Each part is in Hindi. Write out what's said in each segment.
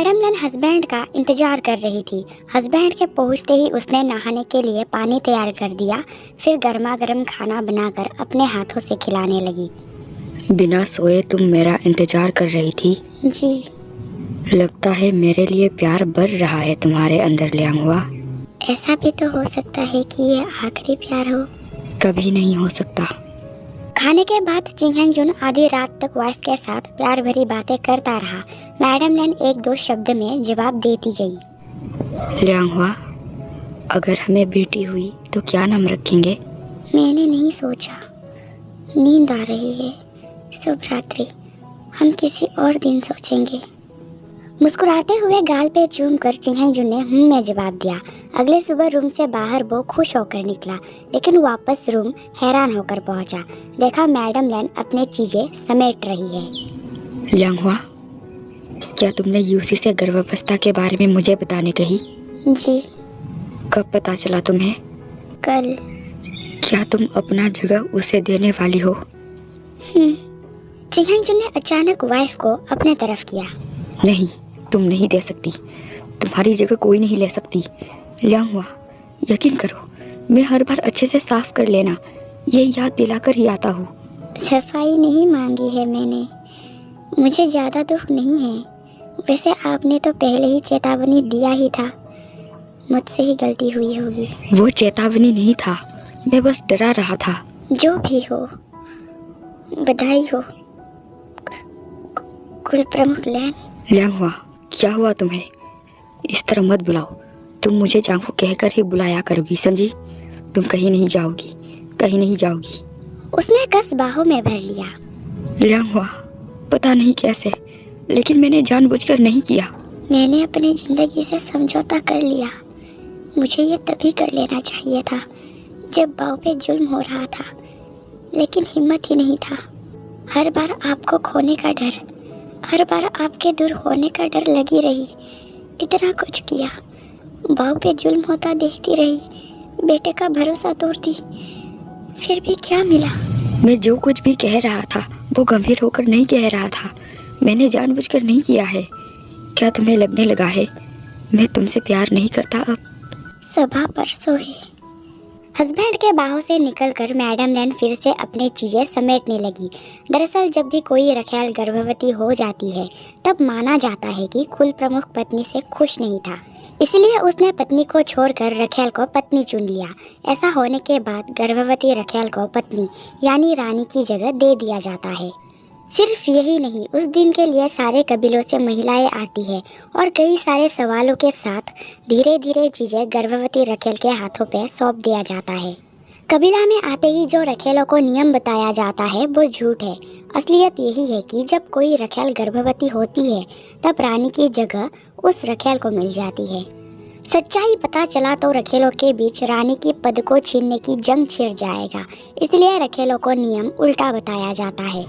मैडम लन हस्बैंड का इंतजार कर रही थी। हस्बैंड के पहुंचते ही उसने नहाने के लिए पानी तैयार कर दिया, फिर गर्मा गर्म खाना बनाकर अपने हाथों से खिलाने लगी। बिना सोए तुम मेरा इंतजार कर रही थी? जी। लगता है मेरे लिए प्यार बढ़ रहा है तुम्हारे अंदर लियांगहुआ। ऐसा भी तो हो सकता है कि ये आखिरी प्यार हो। कभी नहीं हो सकता। खाने के बाद चिंगहेंग जुन आधी रात तक वाइफ के साथ प्यार भरी बातें करता रहा। मैडम लन एक दो शब्द में जवाब देती गई। लियांगहुआ, अगर हमें बेटी हुई तो क्या नाम रखेंगे? मैंने नहीं सोचा, नींद आ रही है। शुभ रात्रि, हम किसी और दिन सोचेंगे। मुस्कुराते हुए गाल पे चूम कर चिंगहेंग जुन ने में जवाब दिया। अगले सुबह रूम से बाहर वो खुश होकर निकला, लेकिन वापस रूम हैरान होकर पहुंचा। देखा मैडम लन अपने चीजें समेट रही है। लियांगहुआ, क्या तुमने यूसी से गर्भावस्था के बारे में मुझे बताने कही? जी। कब पता चला तुम्हें? कल। क्या तुम अपना जगह उसे देने वाली हो? चिंगहेंग जुन ने अचानक वाइफ को अपने तरफ किया। नहीं, तुम नहीं दे सकती। तुम्हारी जगह कोई नहीं ले सकती। लियांगहुआ, यकीन करो, मैं हर बार अच्छे से साफ कर लेना, ये याद दिलाकर ही आता हूँ। सफाई नहीं मांगी है मैंने, मुझे ज़्यादा दुख नहीं है। वैसे आपने तो पहले ही चेतावनी दिया ही था, मुझसे ही गलती हुई होगी। वो चेतावनी नहीं था, मैं बस डरा रहा था। जो भी हो, बधाई हो कुल प्रमुख लैन। लियांगहुआ, क्या हुआ तुम्हें? इस तरह मत बुलाओ। तुम मुझे जांगफू कहकर ही बुलाया करोगी, समझी? तुम कहीं नहीं जाओगी, कहीं नहीं जाओगी। उसने कस बाहों में भर लिया। लियांगहुआ, पता नहीं कैसे, लेकिन मैंने जानबूझकर नहीं किया। मैंने अपनी जिंदगी से समझौता कर लिया। मुझे ये तभी कर लेना चाहिए था जब बाव पे जुल्म हो रहा था, लेकिन हिम्मत ही नहीं था। हर बार आपको खोने का डर, हर बार आपके दूर होने का डर लगी रही। इतना कुछ किया, बाव पे जुल्म होता देखती रही, बेटे का भरोसा तोड़ती, फिर भी क्या मिला? मैं जो कुछ भी कह रहा था वो गंभीर होकर नहीं कह रहा था। मैंने जानबूझकर नहीं किया है। क्या तुम्हें लगने लगा है मैं तुमसे प्यार नहीं करता? अब सभा परसों है। हस्बैंड के बाहों से निकलकर मैडम लैन फिर से अपनी चीजें समेटने लगी। दरअसल जब भी कोई रखेल गर्भवती हो जाती है तब माना जाता है कि कुल प्रमुख पत्नी से खुश नहीं था, इसलिए उसने पत्नी को छोड़कर रखेल को पत्नी चुन लिया। ऐसा होने के बाद गर्भवती रखेल को पत्नी यानी रानी की जगह दे दिया जाता है। सिर्फ यही नहीं, उस दिन के लिए सारे कबीलों से महिलाएं आती है और कई सारे सवालों के साथ धीरे धीरे चीजें गर्भवती रखेल के हाथों पे सौंप दिया जाता है। कबीला में आते ही जो रखेलों को नियम बताया जाता है वो झूठ है। असलियत यही है कि जब कोई रखेल गर्भवती होती है तब रानी की जगह उस रखेल को मिल जाती है। सच्चाई पता चला तो रखेलों के बीच रानी की पद को छीनने की जंग छिड़ जाएगा, इसलिए रखेलों को नियम उल्टा बताया जाता है।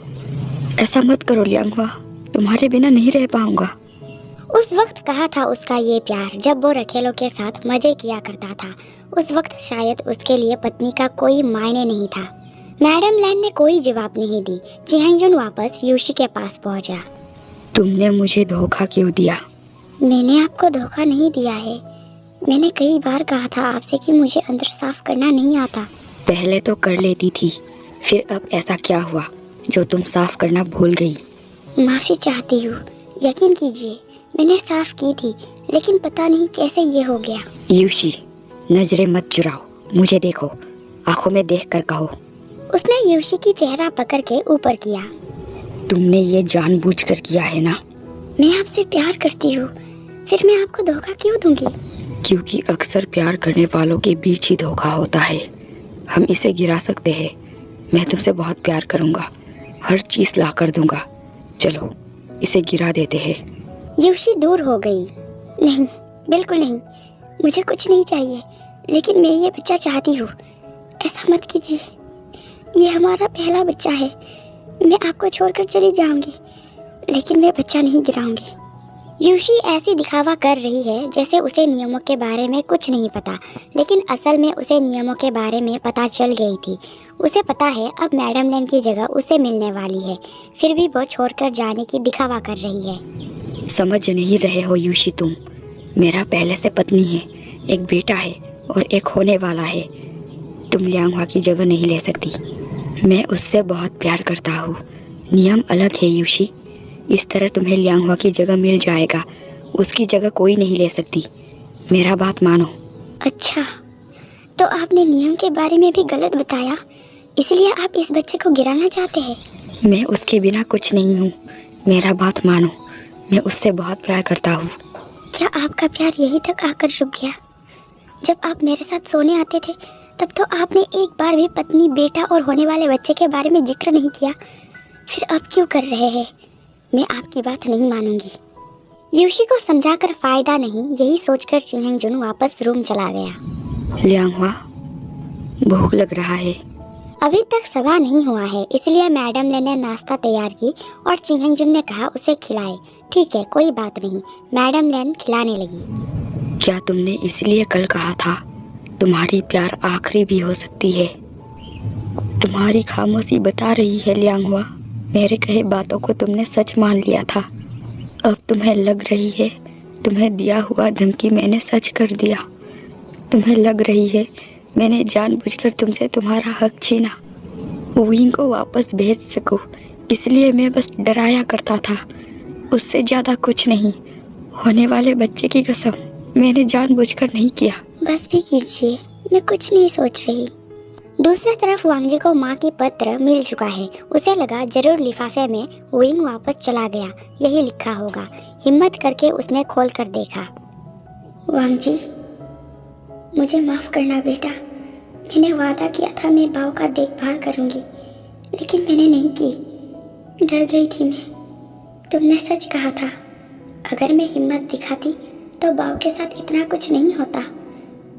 ऐसा मत करो लियांगहुआ, तुम्हारे बिना नहीं रह पाऊंगा। उस वक्त कहा था उसका ये प्यार जब वो रखेलों के साथ मजे किया करता था। उस वक्त शायद उसके लिए पत्नी का कोई मायने नहीं था। मैडम लैन ने कोई जवाब नहीं दी। चिंगहेंग जुन वापस यूशी के पास पहुंचा। तुमने मुझे धोखा क्यों दिया? मैंने आपको धोखा नहीं दिया है। मैंने कई बार कहा था आपसे कि मुझे अंदर साफ करना नहीं आता। पहले तो कर लेती थी, फिर अब ऐसा क्या हुआ जो तुम साफ करना भूल गई? माफी चाहती हूँ, यकीन कीजिए मैंने साफ की थी, लेकिन पता नहीं कैसे ये हो गया। यूशी, नजरें मत चुराओ, मुझे देखो, आंखों में देखकर कहो। उसने यूशी की चेहरा पकड़ के ऊपर किया। तुमने ये जानबूझकर किया है ना? मैं आपसे प्यार करती हूँ, फिर मैं आपको धोखा क्यों दूंगी? क्योंकि अक्सर प्यार करने वालों के बीच ही धोखा होता है। हम इसे गिरा सकते हैं। मैं तुमसे बहुत प्यार करूँगा, हर चीज़ ला कर दूंगा। चलो इसे गिरा देते हैं। यूशी दूर हो गई। नहीं, बिल्कुल नहीं, मुझे कुछ नहीं चाहिए, लेकिन मैं ये बच्चा चाहती हूँ। ऐसा मत कीजिए, ये हमारा पहला बच्चा है। मैं आपको छोड़कर चली जाऊंगी, लेकिन मैं बच्चा नहीं गिराऊंगी। यूशी ऐसी दिखावा कर रही है जैसे उसे नियमों के बारे में कुछ नहीं पता, लेकिन असल में उसे नियमों के बारे में पता चल गई थी। उसे पता है अब मैडम लैन की जगह उसे मिलने वाली है, फिर भी वो छोड़कर जाने की दिखावा कर रही है। समझ नहीं रहे हो यूशी तुम। मेरा पहले से पत्नी है, एक बेटा है और एक होने वाला है। तुम लियांगहुआ की जगह नहीं ले सकती। मैं उससे बहुत प्यार करता हूँ। नियम अलग है यूशी। इस तरह तुम्हें लियांगहुआ की जगह मिल जाएगा, उसकी जगह कोई नहीं ले सकती। मेरा बात मानो। अच्छा, तो आपने नियम के बारे में भी गलत बताया, इसलिए आप इस बच्चे को गिराना चाहते हैं? मैं उसके बिना कुछ नहीं हूँ। मेरा बात मानो, मैं उससे बहुत प्यार करता हूँ। क्या आपका प्यार यहीं तक आकर रुक गया? जब आप मेरे साथ सोने आते थे तब तो आपने एक बार भी पत्नी, बेटा और होने वाले बच्चे के बारे में जिक्र नहीं किया। फिर अब क्यों कर रहे हैं? मैं आपकी बात नहीं मानूंगी। यूशी को समझाकर फायदा नहीं, यही सोचकर चिंगजुन वापस रूम चला गया। लियांगहुआ, भूख लग रहा है। अभी तक सवा नहीं हुआ है, इसलिए मैडम ने नाश्ता तैयार की और चिंगजुन ने कहा उसे खिलाए। ठीक है, कोई बात नहीं। मैडम लेन खिलाने लगी। क्या तुमने इसलिए कल कहा था तुम्हारी प्यार आखिरी भी हो सकती है? तुम्हारी खामोशी बता रही है लियांगहुआ, मेरे कहे बातों को तुमने सच मान लिया था। अब तुम्हें लग रही है तुम्हें दिया हुआ धमकी मैंने सच कर दिया। तुम्हें लग रही है मैंने जानबूझकर तुमसे तुम्हारा हक छीना, विंग को वापस भेज सकूं, इसलिए मैं बस डराया करता था, उससे ज़्यादा कुछ नहीं। होने वाले बच्चे की कसम, मैंने जानबूझकर नहीं किया। बस भी कीजिए, मैं कुछ नहीं सोच रही। दूसरी तरफ वांगजी को माँ की पत्र मिल चुका है। उसे लगा जरूर लिफाफे में विंग वापस चला गया, यही लिखा होगा। हिम्मत करके उसने खोल कर देखा। वांगजी, मुझे माफ़ करना बेटा। मैंने वादा किया था मैं बाव का देखभाल करूंगी, लेकिन मैंने नहीं की। डर गई थी मैं। तुमने सच कहा था, अगर मैं हिम्मत दिखाती तो बाव के साथ इतना कुछ नहीं होता।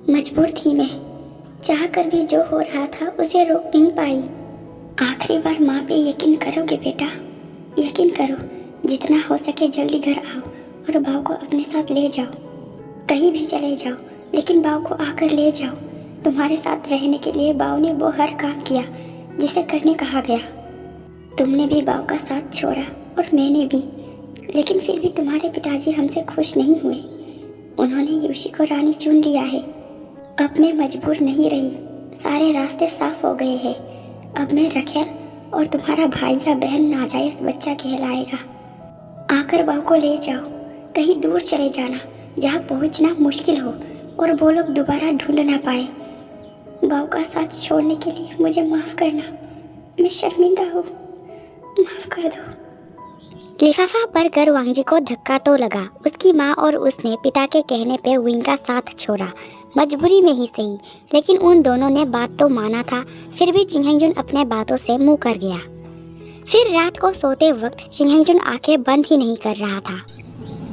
मजबूर थी मैं, चाह कर भी जो हो रहा था उसे रोक नहीं पाई। आखिरी बार माँ पे यकीन करोगे बेटा? यकीन करो, जितना हो सके जल्दी घर आओ और बाव को अपने साथ ले जाओ। कहीं भी चले जाओ, लेकिन बाव को आकर ले जाओ। तुम्हारे साथ रहने के लिए बाव ने वो हर काम किया जिसे करने कहा गया। तुमने भी बाव का साथ छोड़ा और मैंने भी, लेकिन फिर भी तुम्हारे पिताजी हमसे खुश नहीं हुए। उन्होंने यूशी को रानी चुन लिया है। अब मैं मजबूर नहीं रही, सारे रास्ते साफ हो गए हैं। अब मैं रखेल और तुम्हारा भाई या बहन नाजायज बच्चा कहलाएगा। आकर बाव को ले जाओ, कहीं दूर चले जाना जहाँ पहुँचना मुश्किल हो और वो लोग दोबारा ढूंढ ना पाए। बाव का साथ छोड़ने के लिए मुझे माफ़ करना, मैं शर्मिंदा हूँ, माफ़ कर दो। लिफाफा पढ़कर वांगजी को धक्का तो लगा। उसकी माँ और उसने पिता के कहने पे विंग का साथ छोड़ा, मजबूरी में ही सही, लेकिन उन दोनों ने बात तो माना था। फिर भी चिंगजुन अपने बातों से मुंह कर गया। फिर रात को सोते वक्त चिंगजुन आंखें बंद ही नहीं कर रहा था।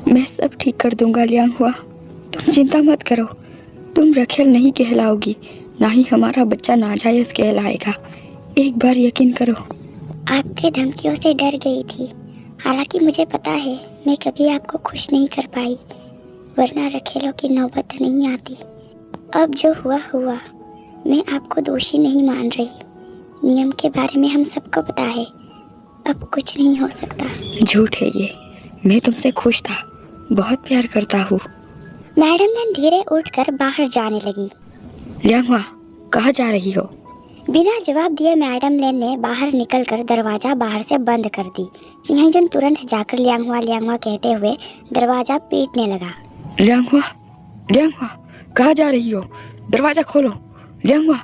मैं सब ठीक कर दूंगा लियांगहुआ, तुम चिंता मत करो। तुम रखेल नहीं कहलाओगी, ना ही हमारा बच्चा नाजायज कहलाएगा। एक बार यकीन करो। आपके धमकियों से डर गई थी, हालांकि मुझे पता है मैं कभी आपको खुश नहीं कर पाई, वरना रखेलों की नौबत नहीं आती। अब जो हुआ हुआ, मैं आपको दोषी नहीं मान रही। नियम के बारे में हम सबको पता है, अब कुछ नहीं हो सकता। झूठ है ये, मैं तुमसे खुश था, बहुत प्यार करता हूँ। मैडम ने धीरे उठकर बाहर जाने लगी। लियांगहुआ, कहाँ जा रही हो? बिना जवाब दिए मैडम लेन ने बाहर निकलकर दरवाजा बाहर से बंद कर दी। चिंगजुन तुरंत जाकर लियांगहुआ कहते हुए दरवाजा पीटने लगा। लियांगहुआ, लियांगहुआ, कहाँ जा रही हो? दरवाजा खोलो, लियांगहुआ।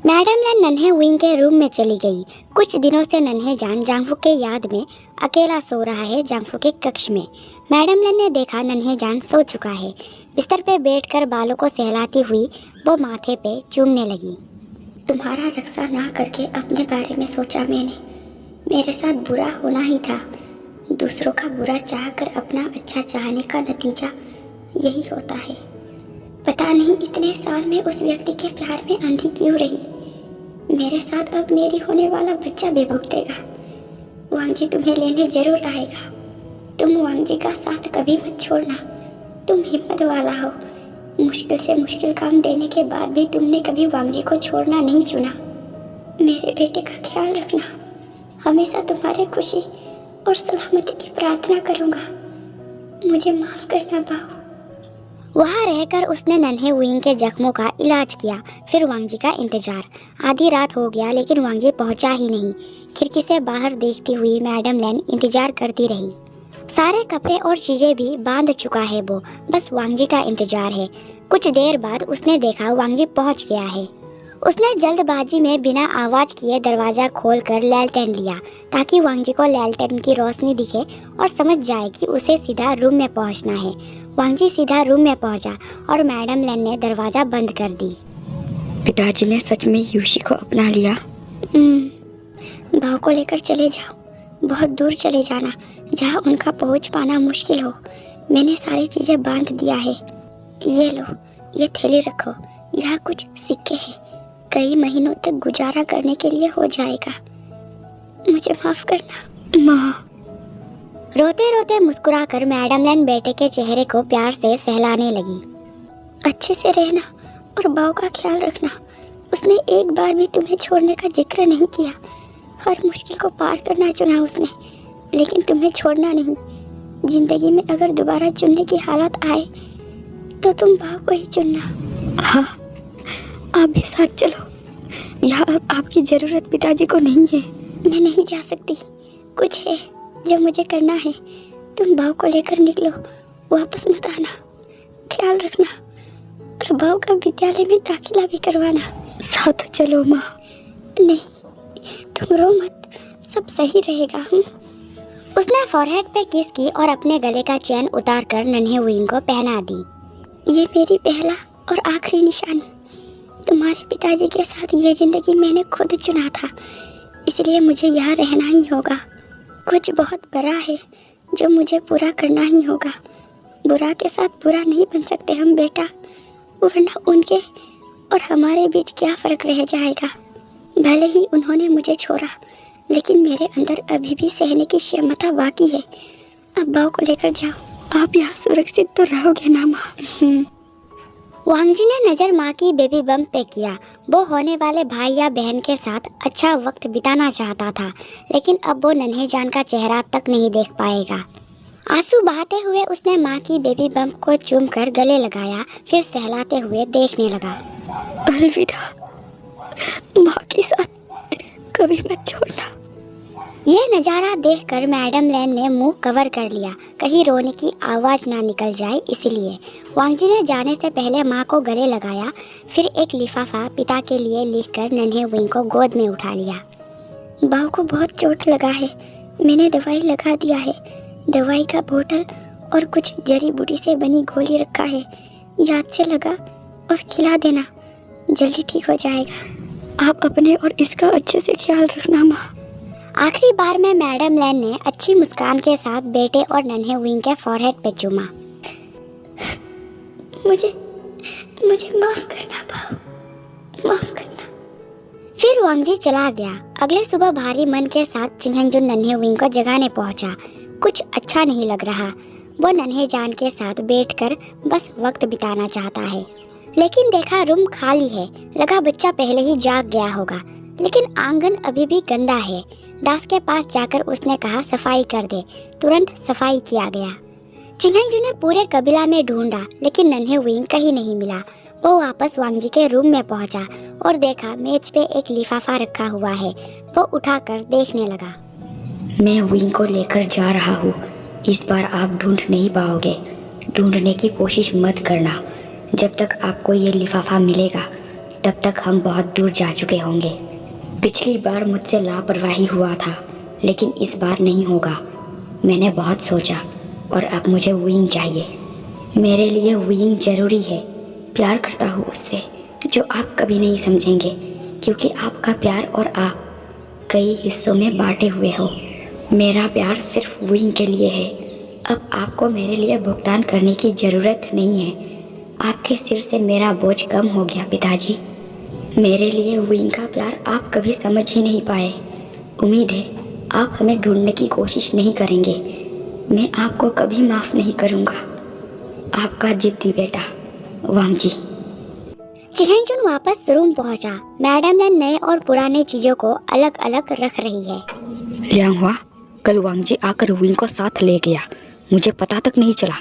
मैडम लेन नन्हे विंग के रूम में चली गई। कुछ दिनों से नन्हे जान जांगफू के याद में अकेला सो रहा है जांगफू के कक्ष में। मैडम लेन ने देखा नन्हे जान सो चुका है। बिस्तर पे बैठकर बालों को सहलाती हुई वो माथे पे चूमने लगी। तुम्हारा रक्षा ना करके अपने बारे में सोचा मैंने। मेरे साथ बुरा होना ही था। दूसरों का बुरा चाहकर अपना अच्छा चाहने का नतीजा यही होता है। पता नहीं इतने साल में उस व्यक्ति के प्यार में अंधी क्यों रही। मेरे साथ अब मेरी होने वाला बच्चा भी भुगतेगा। वांगजी तुम्हें लेने जरूर आएगा। तुम वांगजी का साथ कभी मत छोड़ना। तुम हिम्मत वाला हो। मुश्किल से मुश्किल काम देने के बाद भी तुमने कभी वांगजी को छोड़ना नहीं चुना। मेरे बेटे का ख्याल रखना। हमेशा तुम्हारे खुशी और सलामती की प्रार्थना करूँगा। मुझे माफ करना बाऊ। वहाँ रहकर उसने नन्हे विंग के जख्मों का इलाज किया। फिर वांगजी का इंतजार। आधी रात हो गया लेकिन वांगजी पहुंचा ही नहीं। खिड़की से बाहर देखती हुई मैडम लैन इंतजार करती रही। सारे कपड़े और चीजें भी बांध चुका है वो, बस वांगजी का इंतजार है। कुछ देर बाद उसने देखा वांगजी पहुंच गया है। उसने जल्दबाजी में बिना आवाज किए दरवाजा खोलकर लैलटेन लिया ताकि वांगजी को लैलटेन की रोशनी दिखे और समझ जाए कि उसे सीधा रूम में पहुंचना है। वांगजी सीधा रूम में पहुंचा और मैडम लैन ने दरवाजा बंद कर दी। पिताजी ने सच में यूशी को अपना लिया? भाव को लेकर चले जाओ, बहुत दूर चले जाना जहाँ उनका पहुँच पाना मुश्किल हो। मैंने सारी चीज़ें बांध दिया है। ये लो, ये थैली रखो, यहाँ कुछ सिक्के हैं, कई महीनों तक गुजारा करने के लिए हो जाएगा। मुझे माफ करना माँ। रोते रोते मुस्कुराकर मैडम लैन बेटे के चेहरे को प्यार से सहलाने लगी। अच्छे से रहना और बाव का ख्याल रखना। उसने एक बार भी तुम्हें छोड़ने का जिक्र नहीं किया। हर मुश्किल को पार करना चुना उसने, लेकिन तुम्हें छोड़ना नहीं। जिंदगी में अगर दोबारा चुनने की हालत आए तो तुम बाव को ही चुनना। हाँ, आप भी साथ चलो। यहाँ अब आपकी ज़रूरत पिताजी को नहीं है। मैं नहीं जा सकती, कुछ है जो मुझे करना है। तुम बाव को लेकर निकलो, वापस मत आना। ख्याल रखना और बाव का विद्यालय में दाखिला भी करवाना। साथ चलो माँ। नहीं, तुम रो मत, सब सही रहेगा। उसने फॉरहेड पे किस की और अपने गले का चैन उतारकर नन्हे विंग को पहना दी। ये मेरी पहला और आखिरी निशानी। तुम्हारे पिताजी के साथ ये जिंदगी मैंने खुद चुना था, इसलिए मुझे यहाँ रहना ही होगा। कुछ बहुत बड़ा है जो मुझे पूरा करना ही होगा। बुरा के साथ बुरा नहीं बन सकते हम बेटा, वरना उनके और हमारे बीच क्या फ़र्क रह जाएगा। भले ही उन्होंने मुझे छोड़ा, लेकिन मेरे अंदर अभी भी सहने की क्षमता बाकी है। अब बाव को लेकर जाओ। आप यहाँ सुरक्षित तो रहोगे ना माँ? वांगजी ने नज़र माँ की बेबी बम्प पे किया। वो होने वाले भाई या बहन के साथ अच्छा वक्त बिताना चाहता था, लेकिन अब वो नन्हे जान का चेहरा तक नहीं देख पाएगा। आंसू बहाते हुए उसने माँ की बेबी बम्प को चूमकर गले लगाया, फिर सहलाते हुए देखने लगा। अलविदा माँ के साथ कभी मत छोड़ना। यह नज़ारा देखकर मैडम लैन ने मुंह कवर कर लिया, कहीं रोने की आवाज़ ना निकल जाए इसलिए। वांगजी ने जाने से पहले माँ को गले लगाया, फिर एक लिफाफा पिता के लिए लिखकर नन्हे विंग को गोद में उठा लिया। बाव को बहुत चोट लगा है, मैंने दवाई लगा दिया है। दवाई का बोतल और कुछ जड़ी बूटी से बनी गोली रखा है, याद से लगा और खिला देना, जल्दी ठीक हो जाएगा। आप अपने और इसका अच्छे से ख्याल रखना माँ। आखिरी बार में मैडम लैन ने अच्छी मुस्कान के साथ बेटे और नन्हे विंग के फॉरहेड पे चूमा। मुझे माफ करना बाऊ, माफ करना। फिर वांगजी चला गया। अगले सुबह भारी मन के साथ चिंगहंजुन नन्हे विंग को जगाने पहुंचा। कुछ अच्छा नहीं लग रहा। वो नन्हे जान के साथ बैठकर बस वक्त बिताना चाहता है, लेकिन देखा रूम खाली है। लगा बच्चा पहले ही जाग गया होगा, लेकिन आंगन अभी भी गंदा है। दास के पास जाकर उसने कहा सफाई कर दे। तुरंत सफाई किया गया। चिंगहंजुन ने पूरे कबीला में ढूंढा, लेकिन नन्हे विंग कहीं नहीं मिला। वो वापस वांगजी के रूम में पहुंचा और देखा मेज पे एक लिफाफा रखा हुआ है। वो उठाकर देखने लगा। मैं विंग को लेकर जा रहा हूँ। इस बार आप ढूंढ नहीं पाओगे। ढूंढने की कोशिश मत करना। जब तक आपको ये लिफाफा मिलेगा तब तक हम बहुत दूर जा चुके होंगे। पिछली बार मुझसे लापरवाही हुआ था, लेकिन इस बार नहीं होगा। मैंने बहुत सोचा और अब मुझे विंग चाहिए। मेरे लिए विंग ज़रूरी है। प्यार करता हूँ उससे, जो आप कभी नहीं समझेंगे, क्योंकि आपका प्यार और आप कई हिस्सों में बांटे हुए हो। मेरा प्यार सिर्फ विंग के लिए है। अब आपको मेरे लिए भुगतान करने की ज़रूरत नहीं है। आपके सिर से मेरा बोझ कम हो गया पिताजी। मेरे लिए विंग का प्यार आप कभी समझ ही नहीं पाए। उम्मीद है आप हमें ढूंढने की कोशिश नहीं करेंगे। मैं आपको कभी माफ़ नहीं करूँगा। आपका जिद्दी बेटा वांगजी। चिंगहंजुन वापस रूम पहुंचा। मैडम ने नए और पुराने चीजों को अलग अलग रख रही है। लियांगहुआ, कल वांगजी आकर विंग को साथ ले गया। मुझे पता तक नहीं चला।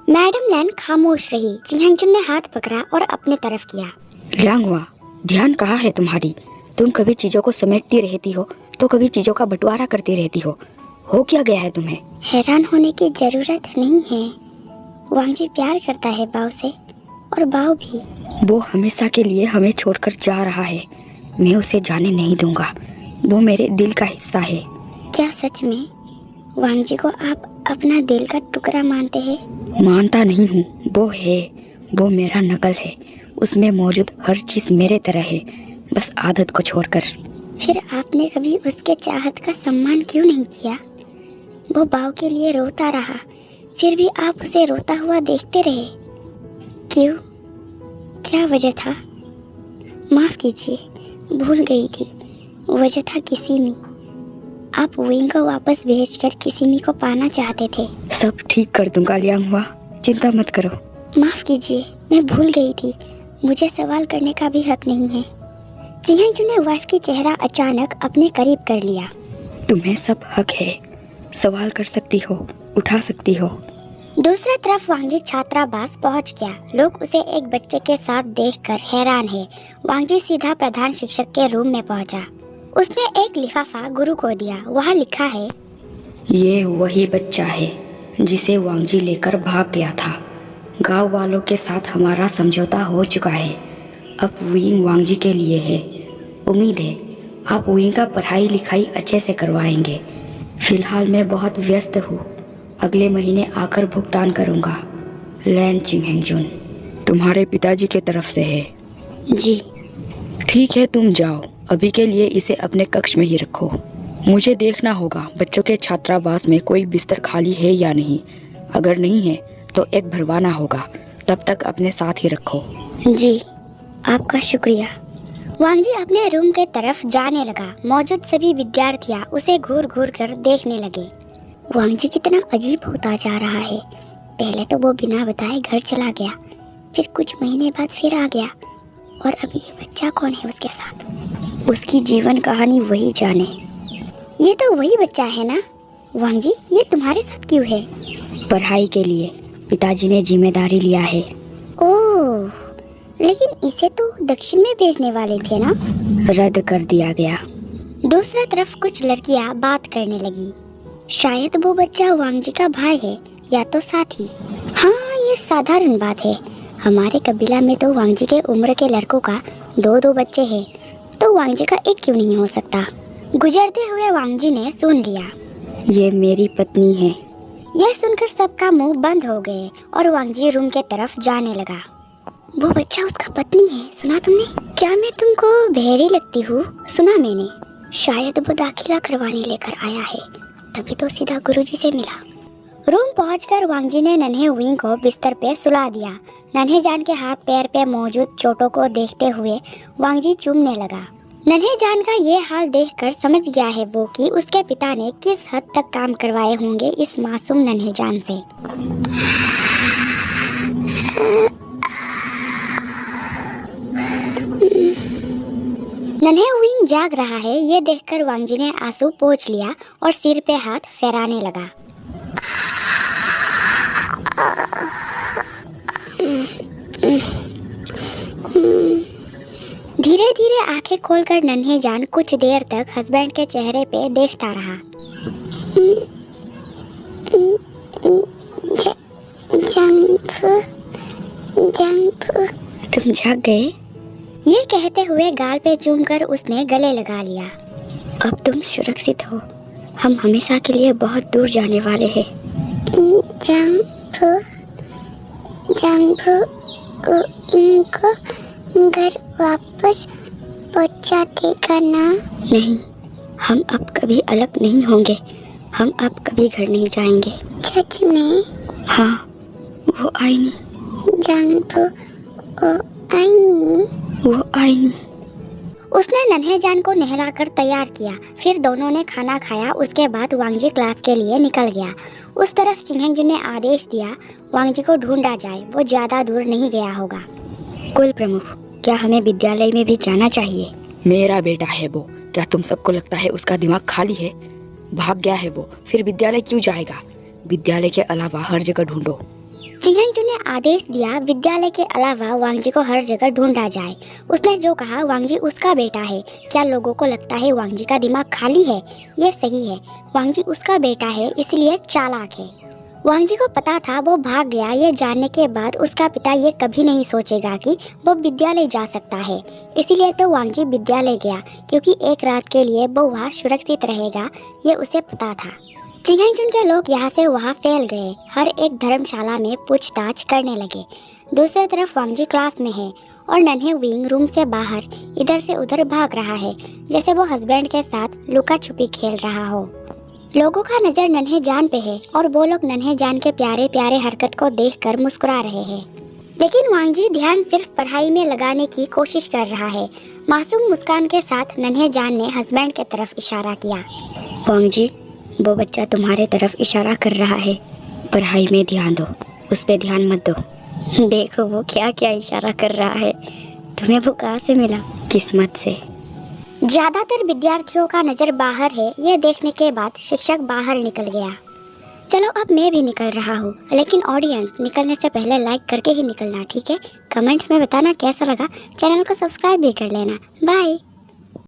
मैडम लैन खामोश रही। जिंगचुन ने हाथ पकड़ा और अपने तरफ किया। लियांगहुआ, ध्यान कहाँ है तुम्हारी? तुम कभी चीजों को समेटती रहती हो तो कभी चीजों का बंटवारा करती रहती हो क्या गया है तुम्हें? हैरान होने की जरूरत नहीं है। वांग जी प्यार करता है बाव से, और बाव भी। वो हमेशा के लिए हमें छोड़कर जा रहा है। मैं उसे जाने नहीं दूंगा। वो मेरे दिल का हिस्सा है। क्या सच में वांग जी को आप अपना दिल का टुकड़ा मानते हैं? मानता नहीं हूँ, वो है। वो मेरा नकल है। उसमें मौजूद हर चीज मेरे तरह है, बस आदत को छोड़कर। फिर आपने कभी उसके चाहत का सम्मान क्यों नहीं किया? वो बाव के लिए रोता रहा, फिर भी आप उसे रोता हुआ देखते रहे। क्यों? क्या वजह था? माफ कीजिए, भूल गई थी। वजह था किसीमी। आप विंग को वापस भेजकर किसीमी को पाना चाहते थे। सब ठीक कर दूंगा लियांगहुआ, चिंता मत करो। माफ कीजिए, मैं भूल गई थी। मुझे सवाल करने का भी हक नहीं है। जियांगचुन ने वाइफ की चेहरा अचानक अपने करीब कर लिया। तुम्हें सब हक है, सवाल कर सकती हो, उठा सकती हो। दूसरी तरफ वांगजी छात्रावास पहुंच गया। लोग उसे एक बच्चे के साथ देखकर हैरान है। वांगजी सीधा प्रधान शिक्षक के रूम में पहुंचा। उसने एक लिफाफा गुरु को दिया। वहाँ लिखा है, ये वही बच्चा है जिसे वांगजी लेकर भाग गया था। गांव वालों के साथ हमारा समझौता हो चुका है। अब विंग वांगजी के लिए है। उम्मीद है आप विंग का पढ़ाई लिखाई अच्छे से करवाएंगे। फिलहाल मैं बहुत व्यस्त हूँ, अगले महीने आकर भुगतान करूँगा। लैन जिंगचुन तुम्हारे पिताजी के तरफ से है। जी ठीक है, तुम जाओ। अभी के लिए इसे अपने कक्ष में ही रखो। मुझे देखना होगा बच्चों के छात्रावास में कोई बिस्तर खाली है या नहीं। अगर नहीं है तो एक भरवाना होगा। तब तक अपने साथ ही रखो। जी, आपका शुक्रिया। वांगजी अपने रूम के तरफ जाने लगा। मौजूद सभी विद्यार्थियां उसे घूर घूर कर देखने लगे। वांगजी कितना अजीब होता जा रहा है। पहले तो वो बिना बताए घर चला गया, फिर कुछ महीने बाद फिर आ गया, और अभी ये बच्चा कौन है उसके साथ? उसकी जीवन कहानी वही जाने। ये तो वही बच्चा है ना? वांगजी, ये तुम्हारे साथ क्यों है? पढ़ाई के लिए पिताजी ने जिम्मेदारी लिया है। ओह, लेकिन इसे तो दक्षिण में भेजने वाले थे ना? रद्द कर दिया गया। दूसरी तरफ कुछ लड़कियां बात करने लगी। शायद वो बच्चा वांगजी का भाई है या तो साथी। हाँ, ये साधारण बात है। हमारे कबीला में तो वांगजी के उम्र के लड़कों का 2-2 बच्चे हैं, तो वांगजी का एक क्यों नहीं हो सकता? गुजरते हुए वांगजी ने सुन लिया, ये मेरी पत्नी है। यह सुनकर सबका मुंह बंद हो गए और वांगजी रूम के तरफ जाने लगा। वो बच्चा उसका पत्नी है, सुना तुमने? क्या मैं तुमको बहरी लगती हूँ? सुना मैंने। शायद वो दाखिला करवाने लेकर आया है, तभी तो सीधा गुरुजी से मिला। रूम पहुंचकर वांगजी ने नन्हे विंग को बिस्तर पे सुला दिया। नन्हे जान के हाथ पैर पे मौजूद चोटों को देखते हुए वांगजी चूमने लगा। नन्हे जान का ये हाल देखकर समझ गया है वो कि उसके पिता ने किस हद तक काम करवाए होंगे इस मासूम नन्हे जान से। नन्हे विंग जाग रहा है, ये देखकर वांगजी ने आंसू पोंछ लिया और सिर पे हाथ फेराने लगा। धीरे धीरे आंखें खोलकर नन्हे जान कुछ देर तक हस्बैंड के चेहरे पे देखता रहा। तुम जाग गए? ये कहते हुए गाल पे चूमकर उसने गले लगा लिया। अब तुम सुरक्षित हो। हम हमेशा के लिए बहुत दूर जाने वाले हैं। इनको घर वापस पहुंचा देगा ना? नहीं, हम अब कभी अलग नहीं होंगे। हम अब कभी घर नहीं जाएंगे। सच में? हाँ, वो आईनी। वो आईनी। उसने नन्हे जान को नहलाकर तैयार किया, फिर दोनों ने खाना खाया। उसके बाद वांगजी क्लास के लिए निकल गया। उस तरफ जिंगचुन ने आदेश दिया, वांगजी को ढूंढा जाए, वो ज्यादा दूर नहीं गया होगा। कुल प्रमुख, क्या हमें विद्यालय में भी जाना चाहिए? मेरा बेटा है वो। क्या तुम सबको लगता है उसका दिमाग खाली है? भाग गया है वो, फिर विद्यालय क्यों जाएगा? विद्यालय के अलावा हर जगह ढूंढो। चियांगजू ने आदेश दिया विद्यालय के अलावा वांगजी को हर जगह ढूंढा जाए। उसने जो कहा वांगजी उसका बेटा है। क्या लोगों को लगता है वांगजी का दिमाग खाली है? यह सही है, वांगजी उसका बेटा है, इसलिए चालाक है। वांगजी को पता था वो भाग गया। ये जानने के बाद उसका पिता ये कभी नहीं सोचेगा कि वो विद्यालय जा सकता है। इसीलिए तो वांगजी विद्यालय गया, क्योंकि एक रात के लिए वो वहाँ सुरक्षित रहेगा, ये उसे पता था। चियांगजू के लोग यहाँ से वहाँ फैल गए। हर एक धर्मशाला में पूछताछ करने लगे। दूसरी तरफ वांगजी क्लास में है और नन्हे विंग रूम से बाहर इधर से उधर भाग रहा है, जैसे वो हस्बैंड के साथ लुका छुपी खेल रहा हो। लोगों का नज़र नन्हे जान पे है और वो लोग नन्हे जान के प्यारे प्यारे हरकत को देखकर मुस्कुरा रहे हैं। लेकिन वांगजी ध्यान सिर्फ पढ़ाई में लगाने की कोशिश कर रहा है। मासूम मुस्कान के साथ नन्हे जान ने हस्बैंड के तरफ इशारा किया। वांगजी, वो बच्चा तुम्हारे तरफ इशारा कर रहा है। पढ़ाई में ध्यान दो, उस पर ध्यान मत दो। देखो वो क्या क्या इशारा कर रहा है। तुम्हें वो कहाँ से मिला? किस्मत से। ज्यादातर विद्यार्थियों का नज़र बाहर है। यह देखने के बाद शिक्षक बाहर निकल गया। चलो अब मैं भी निकल रहा हूँ, लेकिन ऑडियंस निकलने से पहले लाइक करके ही निकलना, ठीक है? कमेंट में बताना कैसा लगा। चैनल को सब्सक्राइब भी कर लेना। बाय।